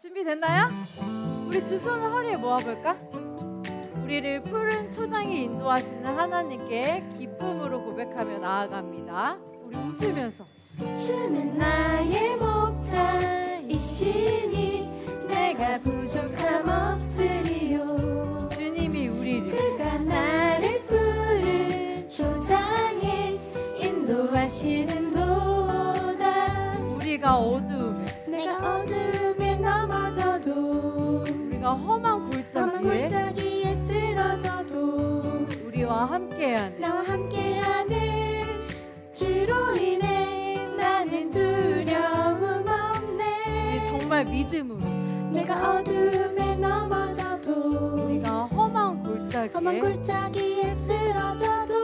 준비됐나요? 우리 두 손을 허리에 모아볼까? 우리를 푸른 초장에 인도하시는 하나님께 기쁨으로 고백하며 나아갑니다. 우리 웃으면서 주는 나의 목자이시니 내가 부족함 없으리요. 주님이 우리를 그가 나를 푸른 초장에 인도하시는 도다. 우리가 어두움에 내가 어둠에 넘어져도 우리가 험한 골짜기에 쓰러져도 우리와 함께하는 나와 함께하는 주로 인해 나는 두려움 없네. 우리 정말 믿음으로 내가 어둠에 넘어져도 우리가 험한 골짜기에 쓰러져도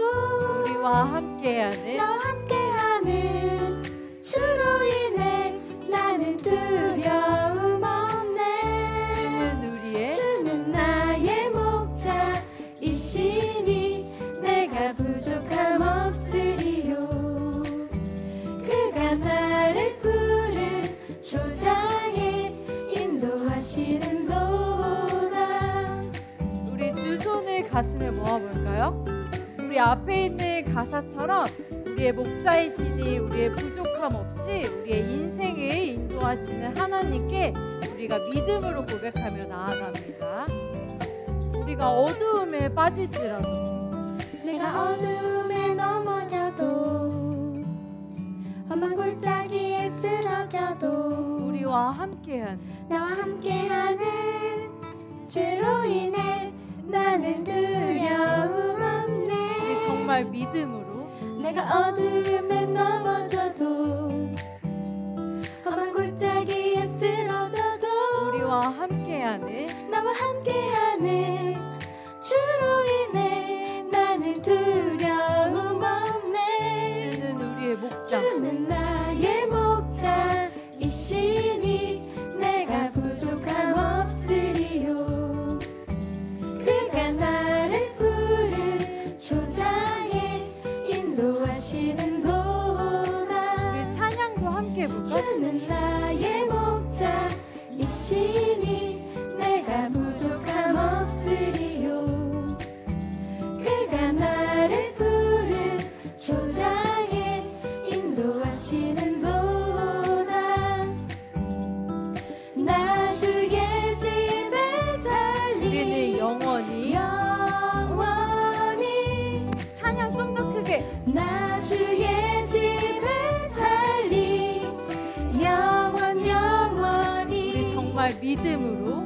우리와 함께하는 나와 함께하는 주로 인해 나는 두려움 없네. 주는 나의 목자이시니 내가 부족함 없으리요. 그가 나를 푸른 초장에 인도하시는 도다. 우리 두 손을 가슴에 모아볼까요? 우리 앞에 있는 가사처럼 우리의 목자이시니 우리의 부족함 없이 우리의 인생을 인도하시는 하나님께 우리가 믿음으로 고백하며 나아갑니다. 우리가 어두움에 빠질지라도 내가 어둠에 넘어져도 험한 골짜기에 쓰러져도 우리와 함께한 나와 함께하는 주로 인해 나는 두려움 없네. 우리 정말 믿음으로 내가 어둠에 넘어져도 험한 골짜기에 쓰러져도 우리와 함께하는 나와 함께하는 주로 인해 나는 두려움 없네. 주는 우리의 목자 주는 나의 목자이시니 내가 부족함 없으리요. 그가 나를 푸른 초장에 인도하시는 도다. 우리 찬양도 함께 해볼까? 주는 나의 목자이시니 내가 부족함 없으리요. 그가 나를 푸른 초장에 인도하시는 도다. 나 주의 집에 살리 우리는 영원히 찬양 좀 더 크게 나 주의 집에 살리 영원히. 우리 정말 믿음으로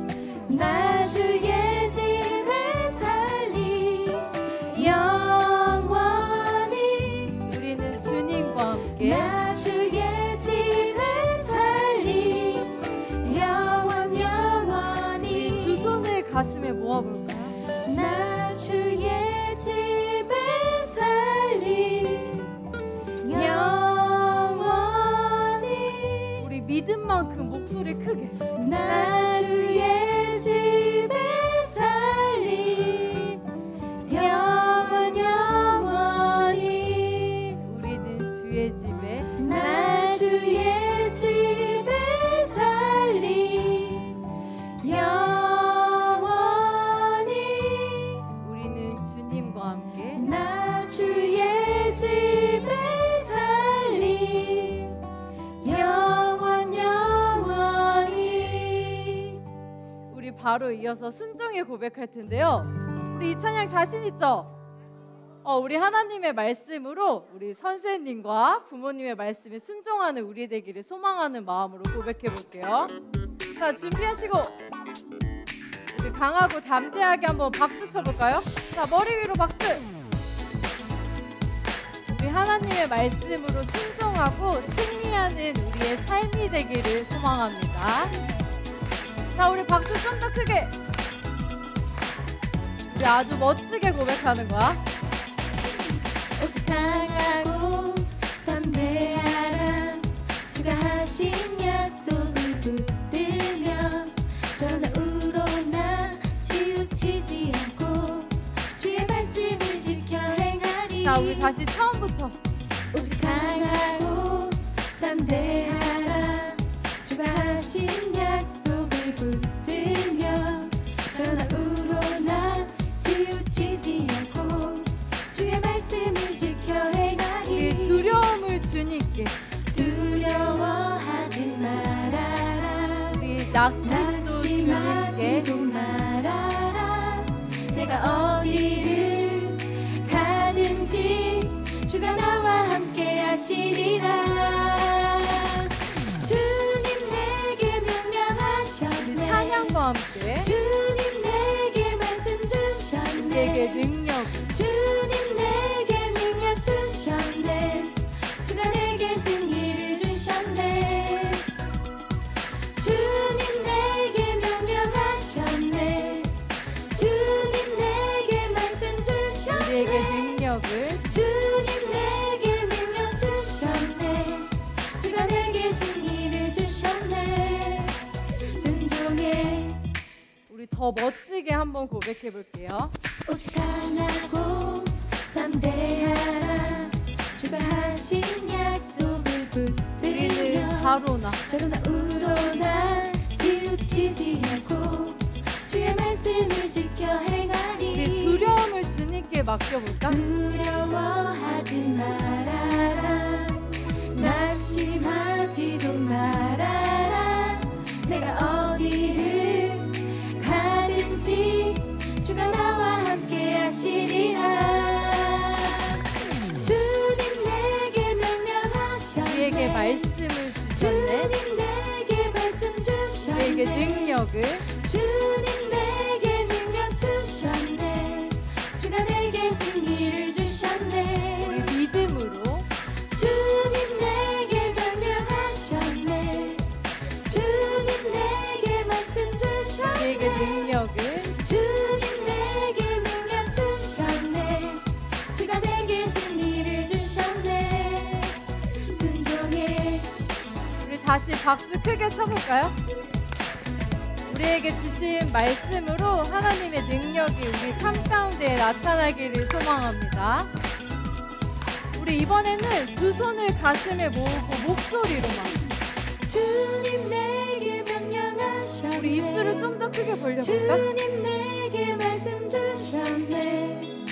나 주의 집에 살리 영원히. 우리는 주님과 함께 나 주의 집에 살리 영원히. 두 손을 가슴에 모아볼까요? 나 주의 집에 살리 영원히. 우리 믿음만큼 목소리 크게 나 주의 집에 살리 영원히. 우리는 주의 집에 나 주의 집에 살리 영원히. 우리는 주님과 함께 나 주의 집에 살리 영원히. 우리 바로 이어서 순종의 고백할 텐데요. 우리 이 찬양 자신 있죠? 우리 하나님의 말씀으로 우리 선생님과 부모님의 말씀에 순종하는 우리 되기를 소망하는 마음으로 고백해 볼게요. 자, 준비하시고 우리 강하고 담대하게 한번 박수 쳐볼까요? 자, 머리 위로 박수. 우리 하나님의 말씀으로 순종하고 승리하는 우리의 삶이 되기를 소망합니다. 자, 우리 박수 좀 더 크게. 우리 아주 멋지게 고백하는 거야. 오직 강하고 담대하라. 주가 하신 약속을 붙들며 전하우로 나 치우치지 않고 주의 말씀을 지켜 행하리. 자, 우리 다시 처음부터. 오직 강하고 담대하라. 주가 하신 약속을 낙심도 주님께 낙심하지도 말아라. 내가 어디를 가든지 주가 나와 함께 하시리라. 주님 내게 명령하셨네. 찬양과 함께 주님 내게 말씀 주셨네. 우리에게 능력 주님 내게 능력 주셨네. 주가 내게 승리를 주셨네. 주님 내게 명령하셨네. 주님 내게 말씀 주셨네. 우리에게 능력을 주님 내게 능력 주셨네. 주가 내게 승리를 주셨네. 순종해. 우리 더 멋지게 한번 고백해 볼게요. 오직 강하고 담대하라. 주가 하신 약속을 우리는 붙들며 가로나 저러나 우러나 치우치지 않고 주의 말씀을 지켜 행하리. 우리 두려움을 주님께 맡겨볼까? 두려워하지 말아라. 낙심하지도 말아라. 내가 어디를 가든지 주가 나와 함께 하시리라. 주님 내게 명령하셨네. 우리에게 말씀을 주셨네. 주님 내게 말씀 주셨네. 우리에게 능력을 주님 내게 능력 주셨네. 주가 내게 승리를 주셨네. 우리 믿음으로 주님 내게 명령하셨네. 주님 내게 말씀 주셨네. 우리에게 능력을 주님 내게 능력 주셨네. 주가 내게 승리를 주셨네. 순종해. 우리 다시 박수 크게 쳐볼까요? 우리에게 주신 말씀으로 하나님의 능력이 우리 삶 가운데 나타나기를 소망합니다. 우리 이번에는 두 손을 가슴에 모으고 목소리로만 주님 내게 명령하셨네. 우리 입술을 좀 더 크게 벌려볼까? 주님 내게 말씀 주셨네.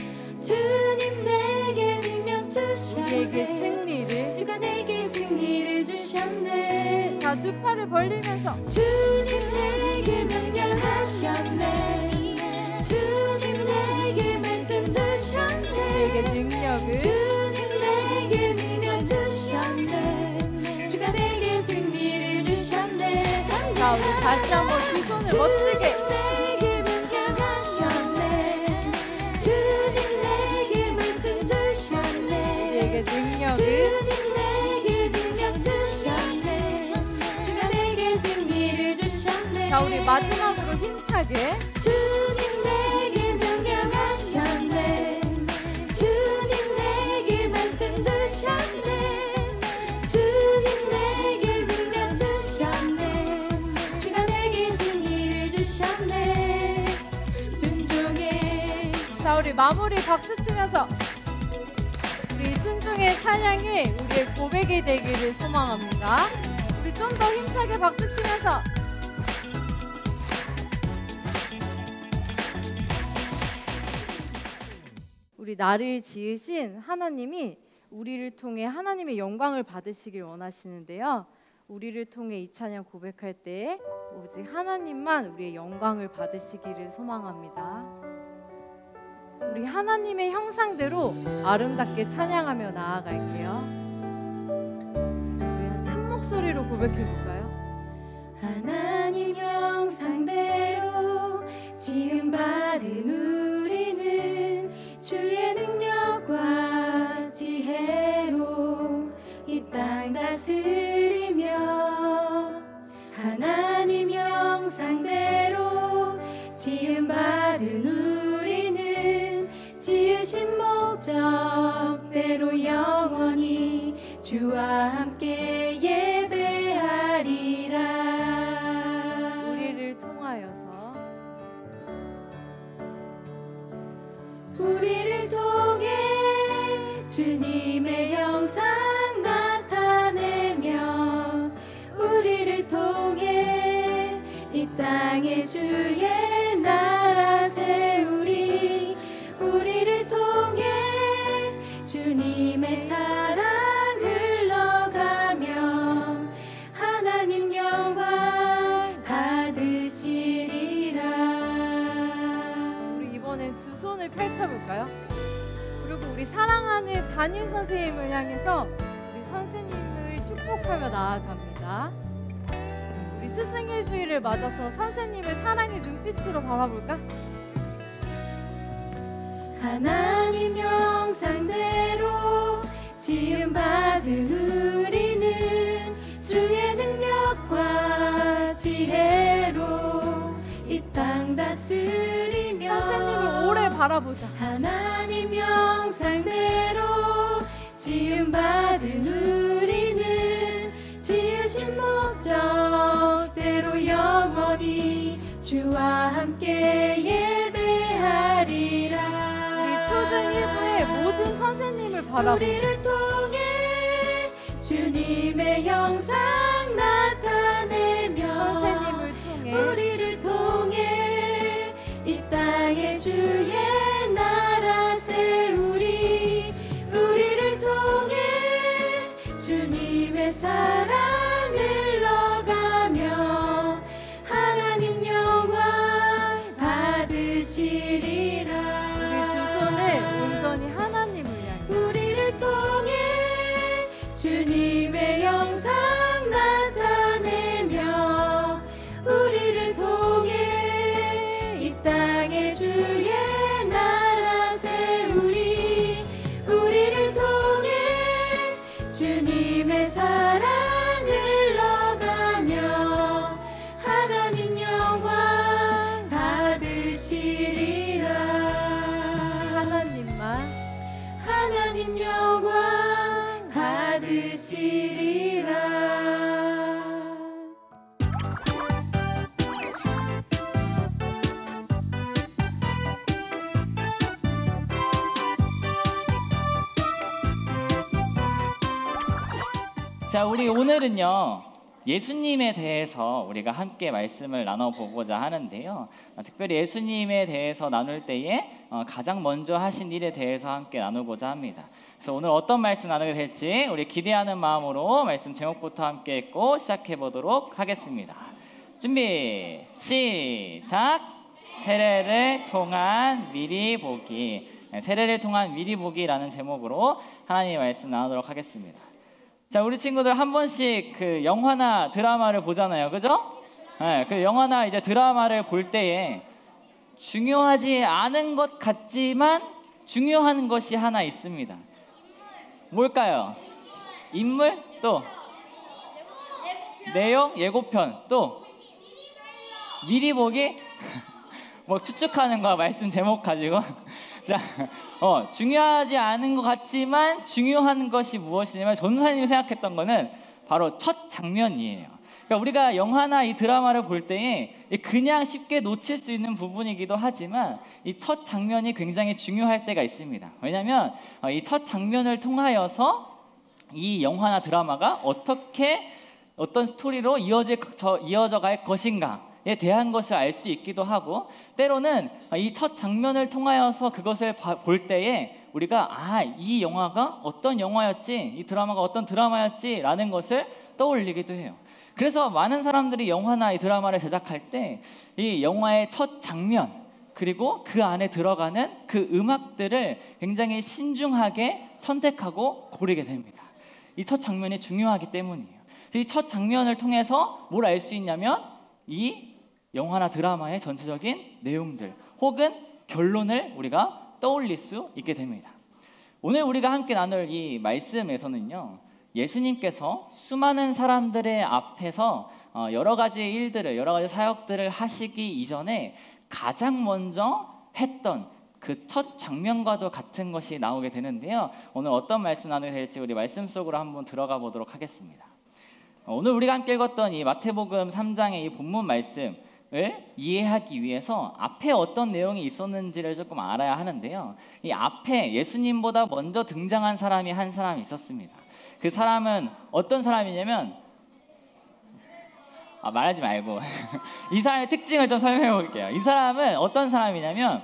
주님 내게 능력 주셨네. 우리에게 승리를 주가 내게 승리를 주셨네. 자, 두 팔을 벌리면서 주님 내게 명령하셨네. 주님 내게 말씀 주셨네. 우리에게 능력을 주님 내게 능력 주셨네. 주가 내게 승리를 주셨네. 자, 우리 다시 한번 두 손을 멋지게 주님 내게 명령하셨네. 주님 내게 말씀 주셨네. 우리에게 능력을 주님 내게 능력 주셨네. 주가 내게 승리를 주셨네. 자, 우리 마지막으로 힘차게 주님 내게 명령하셨네. 주님 내게 말씀 주셨네. 주님 내게 능력 주셨네. 주가 내게 승리를 주셨네. 순종해. 자, 우리 마무리 박수 치면서 우리 순종의 찬양이 우리의 고백이 되기를 소망합니다. 우리 좀 더 힘차게 박수 치면서 우리 나를 지으신 하나님이 우리를 통해 하나님의 영광을 받으시길 원하시는데요. 우리를 통해 이 찬양 고백할 때 오직 하나님만 우리의 영광을 받으시기를 소망합니다. 우리 하나님의 형상대로 아름답게 찬양하며 나아갈게요. 우리는 큰 목소리로 고백해 볼까요? 하나님 형상대로 지음받은 우리는 주의 능력과 지혜로 이 땅 다스리며 하나님 형상대로 지음받은 우리는 지으신 목적대로 영원히 주와 함께 예배하리라. 우리를 통하여서 우리를 통해 주님의 형상 나타내며 우리를 통해 이 땅에 주의 나라 세우리. 우리를 통해 주님의 사랑 흘러가며 하나님 영광 손을 펼쳐볼까요? 그리고 우리 사랑하는 담임 선생님을 향해서 우리 선생님을 축복하며 나아갑니다. 우리 스승의 주일을 맞아서 선생님을 사랑의 눈빛으로 바라볼까? 하나님 형상대로 지음받은 우리는 주의 능력과 지혜로 이 땅 다스리며 선생님을 오래 바라보자. 하나님 형상대로 지음받은 우리는 지으신 목적대로 영원히 주와 함께 예배하리라. 우리 초등 1부의 모든 선생님을 바라보자. 우리를 통해 주님의 형상 나타내며 선생님을 통해 우리를 통해 이 땅에 주의 나라 세우리. 우리를 통해 주님의 사랑을 넣어가며 하나님 영광 받으시리라. 우리 두 손을 온전히 하나님을 향해 우리를 통해 주님의 영상 나타내며 우리를 통해 이 땅에 주의 나라 세우리. 우리를 통해 주님의 사랑을 넣어가며 하나님 영광 받으시리라. 하나님 영광 받으시리라. 자, 우리 오늘은요 예수님에 대해서 우리가 함께 말씀을 나눠보고자 하는데요. 특별히 예수님에 대해서 나눌 때에 가장 먼저 하신 일에 대해서 함께 나누고자 합니다. 그래서 오늘 어떤 말씀 나누게 될지 우리 기대하는 마음으로 말씀 제목부터 함께 읽고 시작해 보도록 하겠습니다. 준비 시작. 세례를 통한 미리 보기. 세례를 통한 미리 보기라는 제목으로 하나님의 말씀 나누도록 하겠습니다. 자, 우리 친구들 한 번씩 그 영화나 드라마를 보잖아요, 그죠? 네, 그 영화나 이제 드라마를 볼 때에 중요하지 않은 것 같지만 중요한 것이 하나 있습니다. 뭘까요? 인물, 또 내용, 예고편, 또 미리 보기. 뭐 추측하는 거 말씀 제목 가지고. 자, 중요하지 않은 것 같지만 중요한 것이 무엇이냐면 전도사님이 생각했던 거는 바로 첫 장면이에요. 그러니까 우리가 영화나 이 드라마를 볼 때에 그냥 쉽게 놓칠 수 있는 부분이기도 하지만 이 첫 장면이 굉장히 중요할 때가 있습니다. 왜냐하면 이 첫 장면을 통하여서 이 영화나 드라마가 어떤 스토리로 이어져 갈 것인가에 대한 것을 알 수 있기도 하고, 때로는 이 첫 장면을 통하여서 그것을 볼 때에 우리가 이 영화가 어떤 영화였지, 이 드라마가 어떤 드라마였지 라는 것을 떠올리기도 해요. 그래서 많은 사람들이 영화나 이 드라마를 제작할 때 이 영화의 첫 장면 그리고 그 안에 들어가는 그 음악들을 굉장히 신중하게 선택하고 고르게 됩니다. 이 첫 장면이 중요하기 때문이에요. 이 첫 장면을 통해서 뭘 알 수 있냐면 이 영화나 드라마의 전체적인 내용들 혹은 결론을 우리가 떠올릴 수 있게 됩니다. 오늘 우리가 함께 나눌 이 말씀에서는요, 예수님께서 수많은 사람들의 앞에서 여러 가지 일들을, 여러 가지 사역들을 하시기 이전에 가장 먼저 했던 그 첫 장면과도 같은 것이 나오게 되는데요. 오늘 어떤 말씀 나누게 될지 우리 말씀 속으로 한번 들어가 보도록 하겠습니다. 오늘 우리가 함께 읽었던 이 마태복음 3장의 이 본문 말씀을 이해하기 위해서 앞에 어떤 내용이 있었는지를 조금 알아야 하는데요. 이 앞에 예수님보다 먼저 등장한 사람이 한 사람이 있었습니다. 그 사람은 어떤 사람이냐면, 말하지 말고 이 사람의 특징을 좀 설명해 볼게요. 이 사람은 어떤 사람이냐면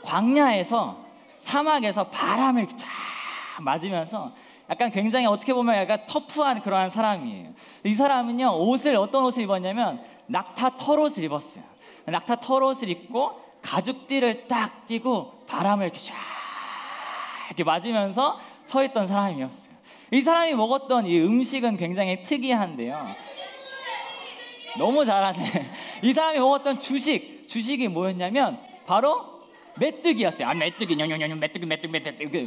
광야에서, 사막에서 바람을 쫙 맞으면서 약간 굉장히 어떻게 보면 약간 터프한 그러한 사람이에요. 이 사람은요, 어떤 옷을 입었냐면 낙타 털옷을 입었어요. 낙타 털옷을 입고 가죽띠를 딱 띠고 바람을 이렇게 쫙 이렇게 맞으면서 서 있던 사람이었어요. 이 사람이 먹었던 이 음식은 굉장히 특이한데요. 너무 잘하네. 이 사람이 먹었던 주식이 뭐였냐면 바로 메뚜기였어요. 메뚜기,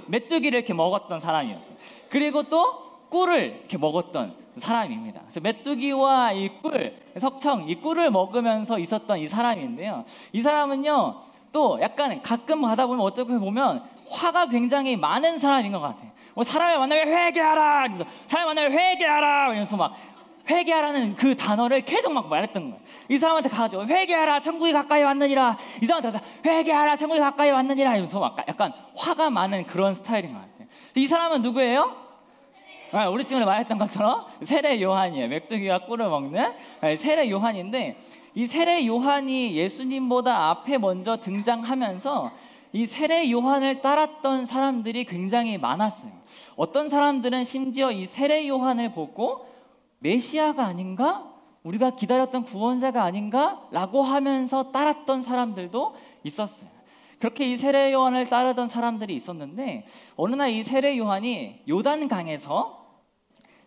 메뚜기를 이렇게 먹었던 사람이었어요. 그리고 또 꿀을 이렇게 먹었던 사람입니다. 그래서 메뚜기와 이 꿀, 석청, 이 꿀을 먹으면서 있었던 이 사람인데요. 이 사람은요, 또 약간 가끔 가다 보면 어떻게 보면 화가 굉장히 많은 사람인 것 같아요. 사람을 만나면 회개하라! 사람을 만나면 회개하라! 이러면서 막 회개하라는 그 단어를 계속 막 말했던 거예요. 이 사람한테 가가지고 회개하라! 천국이 가까이 왔느니라! 이 사람한테 가서 회개하라! 천국이 가까이 왔느니라! 이러면서 막 약간 화가 많은 그런 스타일인 것 같아요. 이 사람은 누구예요? 우리 친구가 말했던 것처럼 세례 요한이에요. 메뚜기와 꿀을 먹는 세례 요한인데, 이 세례 요한이 예수님보다 앞에 먼저 등장하면서 이 세례 요한을 따랐던 사람들이 굉장히 많았어요. 어떤 사람들은 심지어 이 세례 요한을 보고 메시아가 아닌가? 우리가 기다렸던 구원자가 아닌가? 라고 하면서 따랐던 사람들도 있었어요. 그렇게 이 세례 요한을 따르던 사람들이 있었는데, 어느 날 이 세례 요한이 요단강에서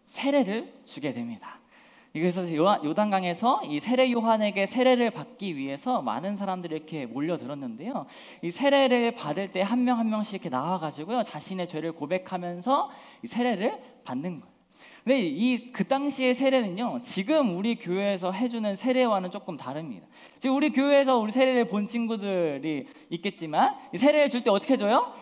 세례를 주게 됩니다. 그래서 요단강에서 이 세례 요한에게 세례를 받기 위해서 많은 사람들이 이렇게 몰려들었는데요. 이 세례를 받을 때 한 명 한 명씩 이렇게 나와가지고요, 자신의 죄를 고백하면서 이 세례를 받는 거예요. 근데 그 당시의 세례는요, 지금 우리 교회에서 해주는 세례와는 조금 다릅니다. 지금 우리 교회에서 우리 세례를 본 친구들이 있겠지만, 이 세례를 줄 때 어떻게 줘요?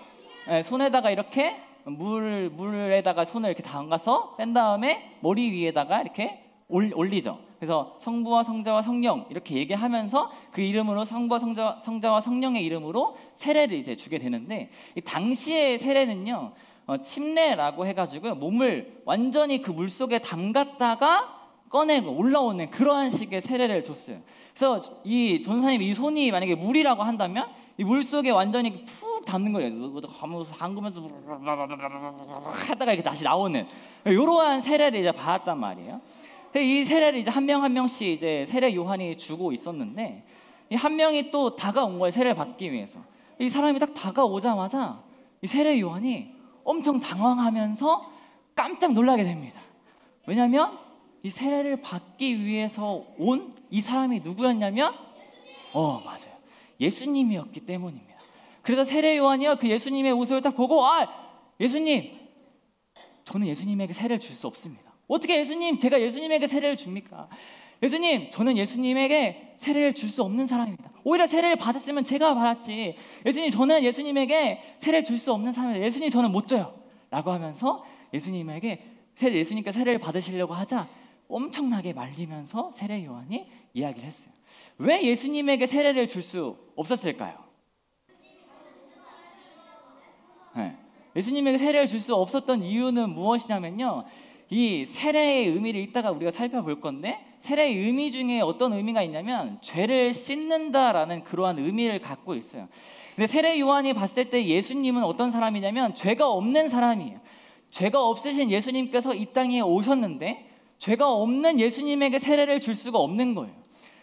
손에다가 이렇게 물에다가 손을 이렇게 담가서 뺀 다음에 머리 위에다가 이렇게 올리죠. 그래서 성부와 성자와 성령 이렇게 얘기하면서 그 이름으로 성부와 성자와 성령의 이름으로 세례를 이제 주게 되는데, 이 당시의 세례는요, 침례라고 해가지고 몸을 완전히 그 물 속에 담갔다가 꺼내고 올라오는 그러한 식의 세례를 줬어요. 그래서 이 전사님 이 손이 만약에 물이라고 한다면 이 물 속에 완전히 푹 담는 거예요. 담그면서 하다가 이렇게 다시 나오는 이러한 세례를 이제 받았단 말이에요. 이 세례를 이제 한 명 한 명씩 이제 세례 요한이 주고 있었는데, 이 한 명이 또 다가온 거예요. 세례를 받기 위해서. 이 사람이 딱 다가오자마자 이 세례 요한이 엄청 당황하면서 깜짝 놀라게 됩니다. 왜냐하면 이 세례를 받기 위해서 온 이 사람이 누구였냐면 맞아요, 예수님이었기 때문입니다. 그래서 세례 요한이요, 그 예수님의 모습을 딱 보고 예수님, 저는 예수님에게 세례를 줄 수 없습니다. 어떻게 예수님, 제가 예수님에게 세례를 줍니까? 예수님, 저는 예수님에게 세례를 줄 수 없는 사람입니다. 오히려 세례를 받았으면 제가 받았지. 예수님, 저는 예수님에게 세례를 줄 수 없는 사람입니다. 예수님, 저는 못 줘요. 라고 하면서 예수님께 세례를 받으시려고 하자 엄청나게 말리면서 세례 요한이 이야기를 했어요. 왜 예수님에게 세례를 줄 수 없었을까요? 예수님에게 세례를 줄 수 없었던 이유는 무엇이냐면요, 이 세례의 의미를 이따가 우리가 살펴볼 건데, 세례의 의미 중에 어떤 의미가 있냐면 죄를 씻는다라는 그러한 의미를 갖고 있어요. 근데 세례 요한이 봤을 때 예수님은 어떤 사람이냐면 죄가 없는 사람이에요. 죄가 없으신 예수님께서 이 땅에 오셨는데 죄가 없는 예수님에게 세례를 줄 수가 없는 거예요.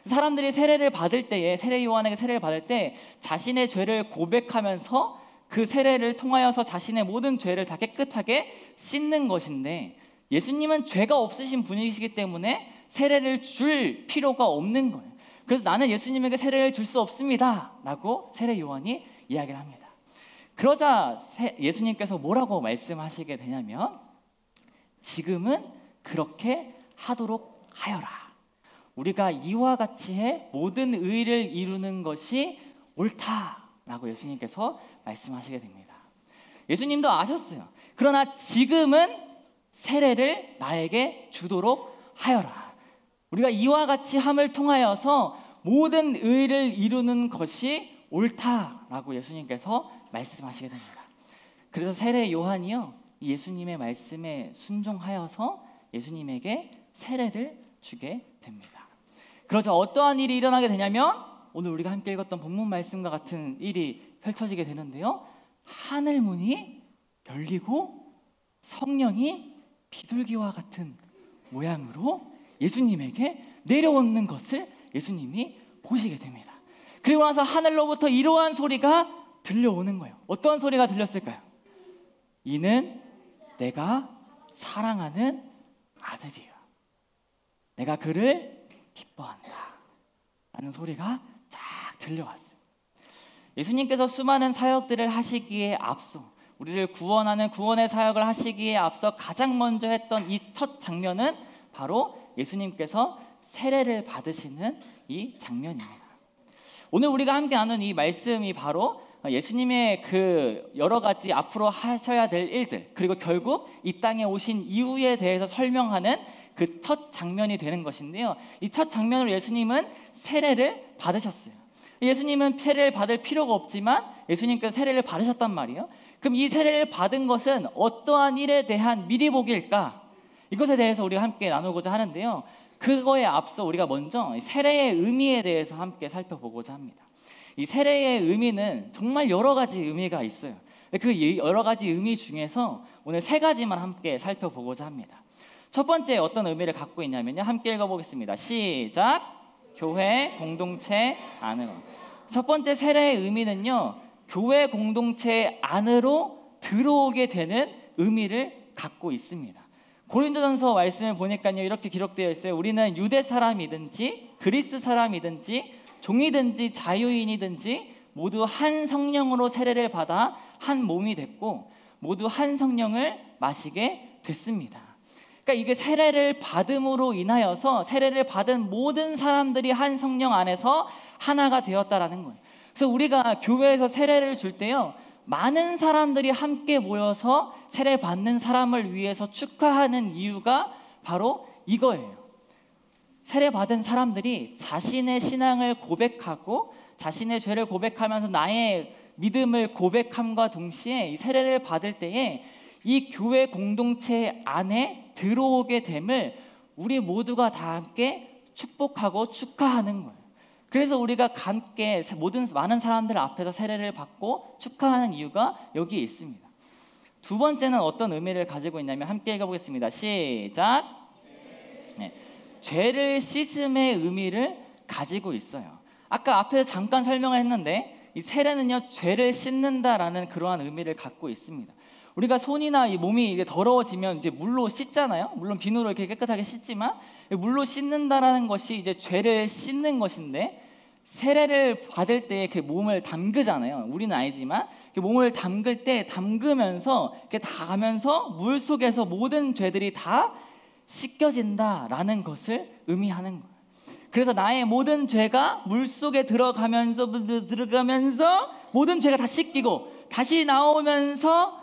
사람들이 세례를 받을 때에, 세례 요한에게 세례를 받을 때 자신의 죄를 고백하면서 그 세례를 통하여서 자신의 모든 죄를 다 깨끗하게 씻는 것인데, 예수님은 죄가 없으신 분이시기 때문에 세례를 줄 필요가 없는 거예요. 그래서 나는 예수님에게 세례를 줄 수 없습니다 라고 세례 요한이 이야기를 합니다. 그러자 예수님께서 뭐라고 말씀하시게 되냐면, 지금은 그렇게 하도록 하여라. 우리가 이와 같이 해 모든 의를 이루는 것이 옳다라고 예수님께서 말씀하시게 됩니다. 예수님도 아셨어요. 그러나 지금은 세례를 나에게 주도록 하여라. 우리가 이와 같이 함을 통하여서 모든 의를 이루는 것이 옳다라고 예수님께서 말씀하시게 됩니다. 그래서 세례 요한이요, 예수님의 말씀에 순종하여서 예수님에게 세례를 주게 됩니다. 그러자 어떠한 일이 일어나게 되냐면, 오늘 우리가 함께 읽었던 본문 말씀과 같은 일이 펼쳐지게 되는데요, 하늘 문이 열리고 성령이 비둘기와 같은 모양으로 예수님에게 내려오는 것을 예수님이 보시게 됩니다. 그리고 나서 하늘로부터 이러한 소리가 들려오는 거예요. 어떤 소리가 들렸을까요? 이는 내가 사랑하는 아들이에요. 내가 그를 기뻐한다 라는 소리가 쫙 들려왔어요. 예수님께서 수많은 사역들을 하시기에 앞서, 우리를 구원하는 구원의 사역을 하시기에 앞서 가장 먼저 했던 이 첫 장면은 바로 예수님께서 세례를 받으시는 이 장면입니다. 오늘 우리가 함께 나눈 이 말씀이 바로 예수님의 그 여러 가지 앞으로 하셔야 될 일들, 그리고 결국 이 땅에 오신 이유에 대해서 설명하는 그 첫 장면이 되는 것인데요. 이 첫 장면으로 예수님은 세례를 받으셨어요. 예수님은 세례를 받을 필요가 없지만 예수님께서 세례를 받으셨단 말이에요. 그럼 이 세례를 받은 것은 어떠한 일에 대한 미리 보기일까? 이것에 대해서 우리가 함께 나누고자 하는데요. 그거에 앞서 우리가 먼저 세례의 의미에 대해서 함께 살펴보고자 합니다. 이 세례의 의미는 정말 여러 가지 의미가 있어요. 그 여러 가지 의미 중에서 오늘 세 가지만 함께 살펴보고자 합니다. 첫 번째 어떤 의미를 갖고 있냐면요. 함께 읽어보겠습니다. 시작. 교회 공동체 안으로. 첫 번째 세례의 의미는요, 교회 공동체 안으로 들어오게 되는 의미를 갖고 있습니다. 고린도전서 말씀을 보니까요, 이렇게 기록되어 있어요. 우리는 유대 사람이든지 그리스 사람이든지 종이든지 자유인이든지 모두 한 성령으로 세례를 받아 한 몸이 됐고 모두 한 성령을 마시게 됐습니다. 그러니까 이게 세례를 받음으로 인하여서 세례를 받은 모든 사람들이 한 성령 안에서 하나가 되었다라는 거예요. 그래서 우리가 교회에서 세례를 줄 때요, 많은 사람들이 함께 모여서 세례 받는 사람을 위해서 축하하는 이유가 바로 이거예요. 세례 받은 사람들이 자신의 신앙을 고백하고 자신의 죄를 고백하면서 나의 믿음을 고백함과 동시에 이 세례를 받을 때에 이 교회 공동체 안에 들어오게 됨을 우리 모두가 다 함께 축복하고 축하하는 거예요. 그래서 우리가 함께 많은 사람들 앞에서 세례를 받고 축하하는 이유가 여기에 있습니다. 두 번째는 어떤 의미를 가지고 있냐면 함께 읽어보겠습니다. 시작. 네. 죄를 씻음의 의미를 가지고 있어요. 아까 앞에서 잠깐 설명을 했는데 이 세례는요, 죄를 씻는다라는 그러한 의미를 갖고 있습니다. 우리가 손이나 이 몸이 이게 더러워지면 이제 물로 씻잖아요. 물론 비누로 이렇게 깨끗하게 씻지만 물로 씻는다라는 것이 이제 죄를 씻는 것인데, 세례를 받을 때 이렇게 몸을 담그잖아요. 우리는 아니지만 몸을 담글 때 담그면서 이렇게 다 가면서 물 속에서 모든 죄들이 다 씻겨진다라는 것을 의미하는 거예요. 그래서 나의 모든 죄가 물 속에 들어가면서 모든 죄가 다 씻기고 다시 나오면서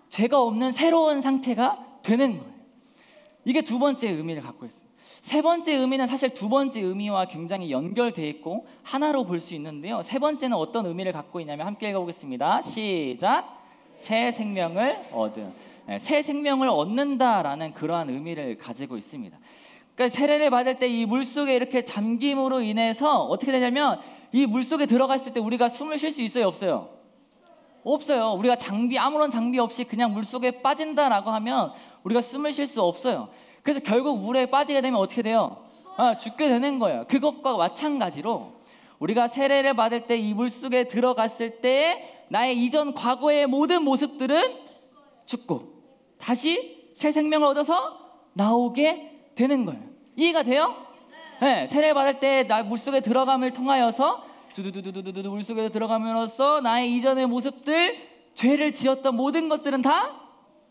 죄가 없는 새로운 상태가 되는 거예요. 이게 두 번째 의미를 갖고 있어요. 세 번째 의미는 사실 두 번째 의미와 굉장히 연결되어 있고 하나로 볼 수 있는데요. 세 번째는 어떤 의미를 갖고 있냐면 함께 읽어보겠습니다. 시작. 새 생명을 얻은. 네, 새 생명을 얻는다라는 그러한 의미를 가지고 있습니다. 그러니까 세례를 받을 때 이 물속에 이렇게 잠김으로 인해서 어떻게 되냐면 이 물속에 들어갔을 때 우리가 숨을 쉴 수 있어요, 없어요? 없어요. 우리가 아무런 장비 없이 그냥 물속에 빠진다라고 하면 우리가 숨을 쉴 수 없어요. 그래서 결국 물에 빠지게 되면 어떻게 돼요? 죽게 되는 거예요. 그것과 마찬가지로 우리가 세례를 받을 때 이 물속에 들어갔을 때 나의 이전 과거의 모든 모습들은 죽고 다시 새 생명을 얻어서 나오게 되는 거예요. 이해가 돼요? 네, 세례를 받을 때 나 물속에 들어감을 통하여서 두두두두두두 물속에 들어감으로써 나의 이전의 모습들, 죄를 지었던 모든 것들은 다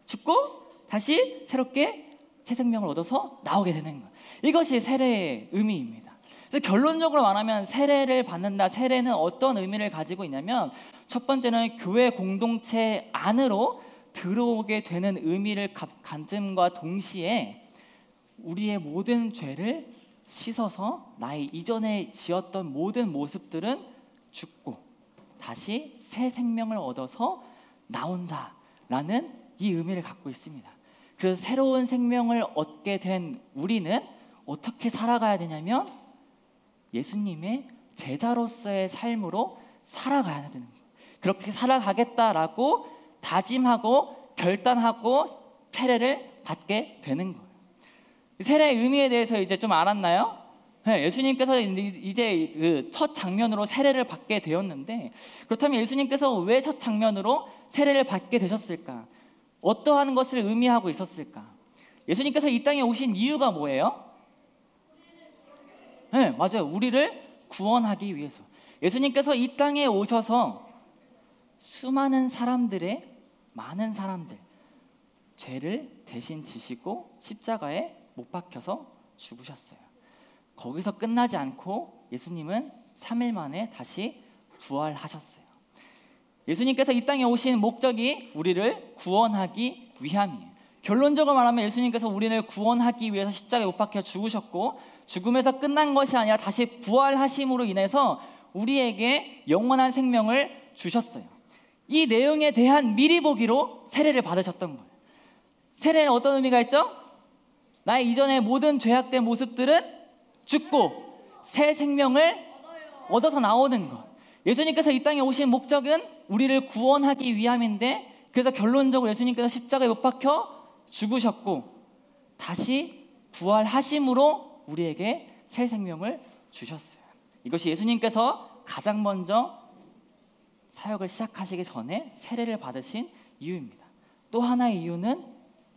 죽고 다시 새롭게 새 생명을 얻어서 나오게 되는 거예요. 이것이 세례의 의미입니다. 그래서 결론적으로 말하면 세례를 받는다. 세례는 어떤 의미를 가지고 있냐면 첫 번째는 교회 공동체 안으로 들어오게 되는 의미를 간증과 동시에 우리의 모든 죄를 씻어서 나의 이전에 지었던 모든 모습들은 죽고 다시 새 생명을 얻어서 나온다라는 이 의미를 갖고 있습니다. 그래서 새로운 생명을 얻게 된 우리는 어떻게 살아가야 되냐면 예수님의 제자로서의 삶으로 살아가야 되는 거예요. 그렇게 살아가겠다라고 다짐하고 결단하고 세례를 받게 되는 거예요. 세례의 의미에 대해서 이제 좀 알았나요? 네, 예수님께서 이제 그 첫 장면으로 세례를 받게 되었는데, 그렇다면 예수님께서 왜 첫 장면으로 세례를 받게 되셨을까? 어떠한 것을 의미하고 있었을까? 예수님께서 이 땅에 오신 이유가 뭐예요? 네, 맞아요. 우리를 구원하기 위해서. 예수님께서 이 땅에 오셔서 수많은 사람들의, 많은 사람들 죄를 대신 지시고 십자가에 못 박혀서 죽으셨어요. 거기서 끝나지 않고 예수님은 3일 만에 다시 부활하셨어요. 예수님께서 이 땅에 오신 목적이 우리를 구원하기 위함이에요. 결론적으로 말하면 예수님께서 우리를 구원하기 위해서 십자가에 못 박혀 죽으셨고, 죽음에서 끝난 것이 아니라 다시 부활하심으로 인해서 우리에게 영원한 생명을 주셨어요. 이 내용에 대한 미리 보기로 세례를 받으셨던 거예요. 세례는 어떤 의미가 있죠? 나의 이전의 모든 죄악된 모습들은 죽고 새 생명을 얻어서 나오는 것. 예수님께서 이 땅에 오신 목적은 우리를 구원하기 위함인데, 그래서 결론적으로 예수님께서 십자가에 못 박혀 죽으셨고 다시 부활하심으로 우리에게 새 생명을 주셨어요. 이것이 예수님께서 가장 먼저 사역을 시작하시기 전에 세례를 받으신 이유입니다. 또 하나의 이유는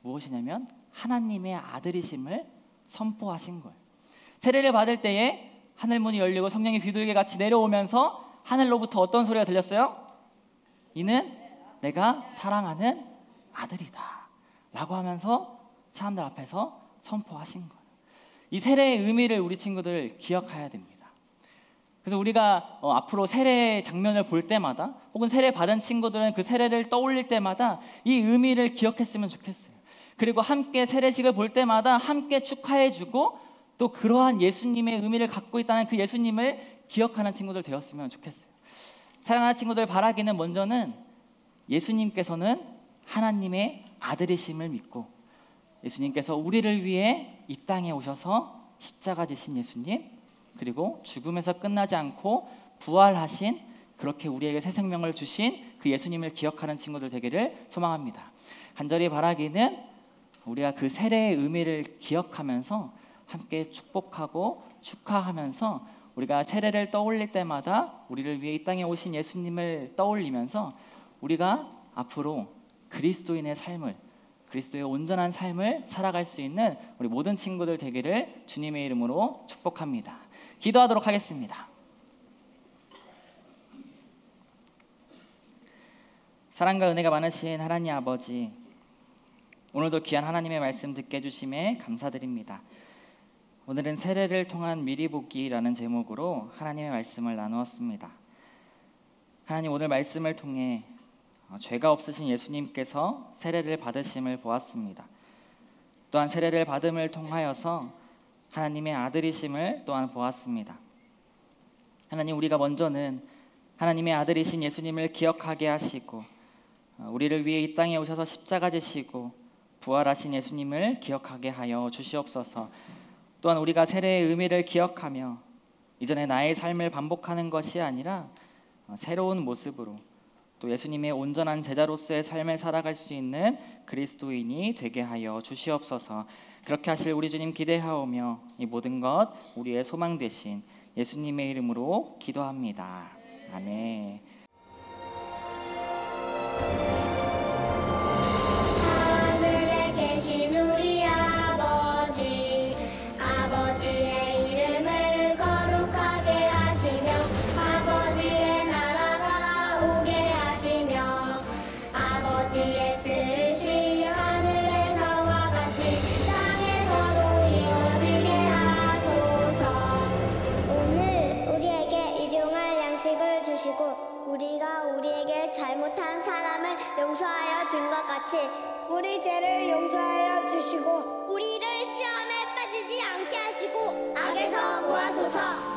무엇이냐면 하나님의 아들이심을 선포하신 거예요. 세례를 받을 때에 하늘문이 열리고 성령이 비둘기 같이 내려오면서 하늘로부터 어떤 소리가 들렸어요? 이는 내가 사랑하는 아들이다 라고 하면서 사람들 앞에서 선포하신 거예요. 이 세례의 의미를 우리 친구들 기억해야 됩니다. 그래서 우리가 앞으로 세례 장면을 볼 때마다, 혹은 세례 받은 친구들은 그 세례를 떠올릴 때마다 이 의미를 기억했으면 좋겠어요. 그리고 함께 세례식을 볼 때마다 함께 축하해주고, 또 그러한 예수님의 의미를 갖고 있다는 그 예수님을 기억하는 친구들 되었으면 좋겠어요. 사랑하는 친구들, 바라기는 먼저는 예수님께서는 하나님의 아들이심을 믿고, 예수님께서 우리를 위해 이 땅에 오셔서 십자가 지신 예수님, 그리고 죽음에서 끝나지 않고 부활하신, 그렇게 우리에게 새 생명을 주신 그 예수님을 기억하는 친구들 되기를 소망합니다. 간절히 바라기는 우리가 그 세례의 의미를 기억하면서 함께 축복하고 축하하면서, 우리가 세례를 떠올릴 때마다 우리를 위해 이 땅에 오신 예수님을 떠올리면서 우리가 앞으로 그리스도인의 삶을, 그리스도의 온전한 삶을 살아갈 수 있는 우리 모든 친구들 되기를 주님의 이름으로 축복합니다. 기도하도록 하겠습니다. 사랑과 은혜가 많으신 하나님 아버지, 오늘도 귀한 하나님의 말씀 듣게 해주심에 감사드립니다. 오늘은 세례를 통한 미리 보기라는 제목으로 하나님의 말씀을 나누었습니다. 하나님, 오늘 말씀을 통해 죄가 없으신 예수님께서 세례를 받으심을 보았습니다. 또한 세례를 받음을 통하여서 하나님의 아들이심을 또한 보았습니다. 하나님, 우리가 먼저는 하나님의 아들이신 예수님을 기억하게 하시고, 우리를 위해 이 땅에 오셔서 십자가 지시고 부활하신 예수님을 기억하게 하여 주시옵소서. 또한 우리가 세례의 의미를 기억하며 이전에 나의 삶을 반복하는 것이 아니라 새로운 모습으로 또 예수님의 온전한 제자로서의 삶을 살아갈 수 있는 그리스도인이 되게 하여 주시옵소서. 그렇게 하실 우리 주님 기대하오며 이 모든 것 우리의 소망 되신 예수님의 이름으로 기도합니다. 아멘. 하늘에 계신 우리 아버지, 아버지의 이름을 거룩하게 하시며 아버지의 나라가 오게 하시며 아버지의 뜻이 하늘에서와 같이 땅에서도 이루어지게 하소서. 오늘 우리에게 일용할 양식을 주시고 우리가 우리에게 잘못한 사람을 용서하여 준 것 같이 우리 죄를 용서하여 주시고 우리를 시험에 빠지지 않게 하시고 악에서 구하소서.